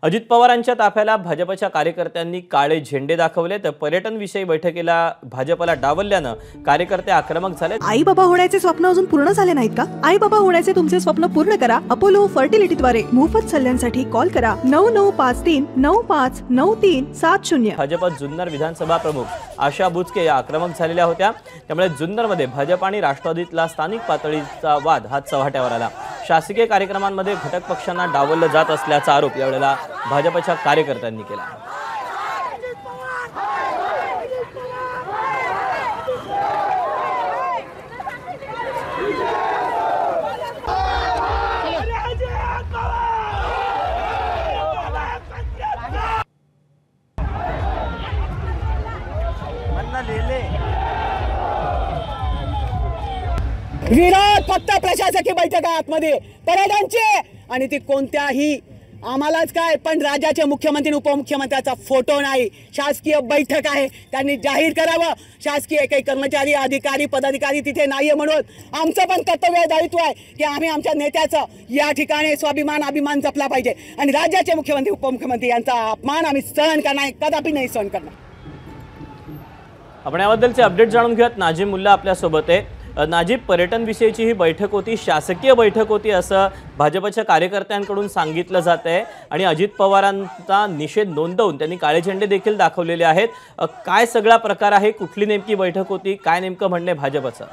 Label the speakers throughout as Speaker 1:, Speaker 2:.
Speaker 1: अजित पवारांच्या ताफ्याला भाजपच्या कार्यकर्त्यांनी काळे झेंडे दाखवले तर पर्यटन विषयी बैठकीला भाजपला डावलल्यानं कार्यकर्ते आक्रमक झाले।
Speaker 2: आई बाबा होण्याचे स्वप्न अजून पूर्ण झाले नाहीत का? आई बाबा होण्याचे तुमचे स्वप्न पूर्ण करा अपोलो फर्टिलिटीद्वारे। मोफत सल्ल्यांसाठी कॉल करा 9953959370।
Speaker 1: भाजप जुन्नर विधानसभा प्रमुख आशा बुचके या आक्रमक झालेल्या होत्या, त्यामुळे जुन्नरमध्ये भाजप आणि राष्ट्रवादीतला स्थानिक पातळीचा वाद हा चव्हाट्यावर आला। शासकीय कार्यक्रमांमध्ये घटक पक्षांना डावललं जात असल्याचा आरोप यावेळेला भाजपच्या कार्यकर्त्यांनी केला।
Speaker 3: विरोध फक्त प्रशासकीय बैठक आतमध्ये पर्यटनचे आणि ती कोणत्याही आम्हालाच काय पण राज्याचे मुख्यमंत्री उपमुख्यमंत्र्याचा फोटो नाही। शासकीय बैठक आहे, त्यांनी जाहीर करावं। शासकीय काही कर्मचारी अधिकारी पदाधिकारी तिथे नाहीये म्हणून आमचं पण कर्तव्य दायित्व आहे की आम्ही आमच्या नेत्याचं या ठिकाणी स्वाभिमान अभिमान जपला पाहिजे आणि राज्याचे मुख्यमंत्री उपमुख्यमंत्री यांचा अपमान आम्ही सहन करणार, कदापि नाही सहन करणार।
Speaker 1: आपण याबद्दलचे अपडेट जाणून घेऊयात। नाजिम मुल्ला आपल्या सोबत आहे। नाजिब, पर्यटन विषयीची ही बैठक होती, शासकीय बैठक होती असं भाजपच्या कार्यकर्त्यांकडून सांगितलं जात आहे आणि अजित पवारांचा निषेध नोंदवून त्यांनी काळे झेंडे देखील दाखवलेले आहेत। काय सगळा प्रकार आहे, कुठली नेमकी बैठक होती, काय नेमकं म्हणणे भाजपचं?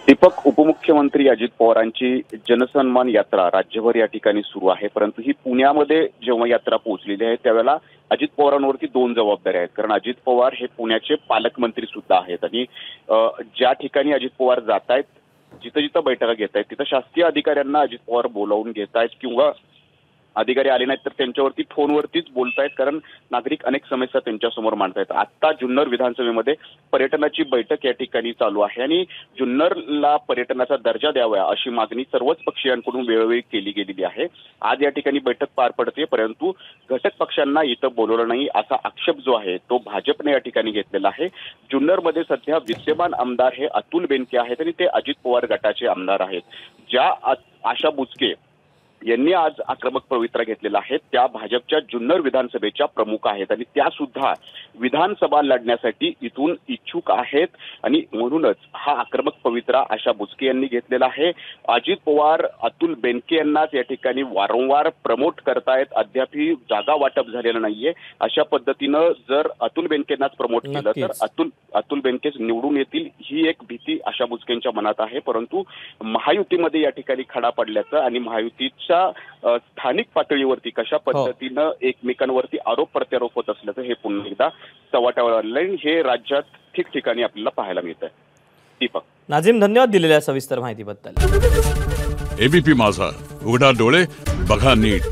Speaker 4: दीपक, उपमुख्यमंत्री अजित पवारांची जनसन्मान यात्रा राज्यभर या ठिकाणी सुरू आहे, परंतु ही पुण्यामध्ये जेव्हा यात्रा पोहोचलेली आहे त्यावेळेला अजित पवारांवरती दोन जबाबदाऱ्या आहेत। कारण अजित पवार हे पुण्याचे पालकमंत्री सुद्धा आहेत आणि ज्या ठिकाणी अजित पवार जात आहेत, जिथं जिथं बैठका घेत आहेत तिथं शासकीय अधिकाऱ्यांना अजित पवार बोलावून घेत आहेत किंवा अधिकारी आले नाहीत तर त्यांच्यावरती फोनवरतीच बोलतायत, कारण नागरिक अनेक समस्या त्यांच्यासमोर मांडतायत। आता जुन्नर विधानसभेमध्ये पर्यटनाची बैठक या ठिकाणी चालू आहे आणि जुन्नरला पर्यटनाचा दर्जा द्यावा अशी मागणी सर्वच पक्षीयांकडून वेळोवेळी केली गेलेली आहे। आज या ठिकाणी बैठक पार पडते, परंतु घटक पक्षांना इथं बोलवलं नाही असा आक्षेप जो आहे तो भाजपने या ठिकाणी घेतलेला आहे। जुन्नरमध्ये सध्या विद्यमान आमदार हे अतुल बेनके आहेत आणि ते अजित पवार गटाचे आमदार आहेत। ज्या आशा बुचके यांनी आज आक्रमक पवित्रा घेतलेला आहे त्या भाजपच्या जुन्नर विधानसभेच्या प्रमुख आहेत आणि त्या सुद्धा विधानसभा लढण्यासाठी इथून इच्छुक आहेत आणि म्हणूनच हा आक्रमक पवित्रा आशा बुचके यांनी घेतलेला आहे। अजित पवार अतुल बेनके यांनाच या ठिकाणी वारंवार प्रमोट करतायत, अद्यापही जागा वाटप झालेलं नाहीये। अशा पद्धतीनं जर अतुल बेनकेंनाच प्रमोट केलं तर अतुल बेनकेच निवडून येतील ही एक भीती आशा बुचकेंच्या मनात आहे, परंतु महायुतीमध्ये या ठिकाणी खडा पडल्याचं आणि महायुतीच्या स्थानिक पातळीवरती कशा पद्धतीनं एकमेकांवरती आरोप प्रत्यारोप होत असल्याचं हे पुन्हा एकदा चव्हाट्यावर आलेलं हे राज्यात ठिकठिकाणी आपल्याला पाहायला मिळतंय। दीपक,
Speaker 1: नाजिम, धन्यवाद दिलेल्या सविस्तर माहितीबद्दल।
Speaker 5: एबीपी माझा, उघडा डोळे बघा नीट।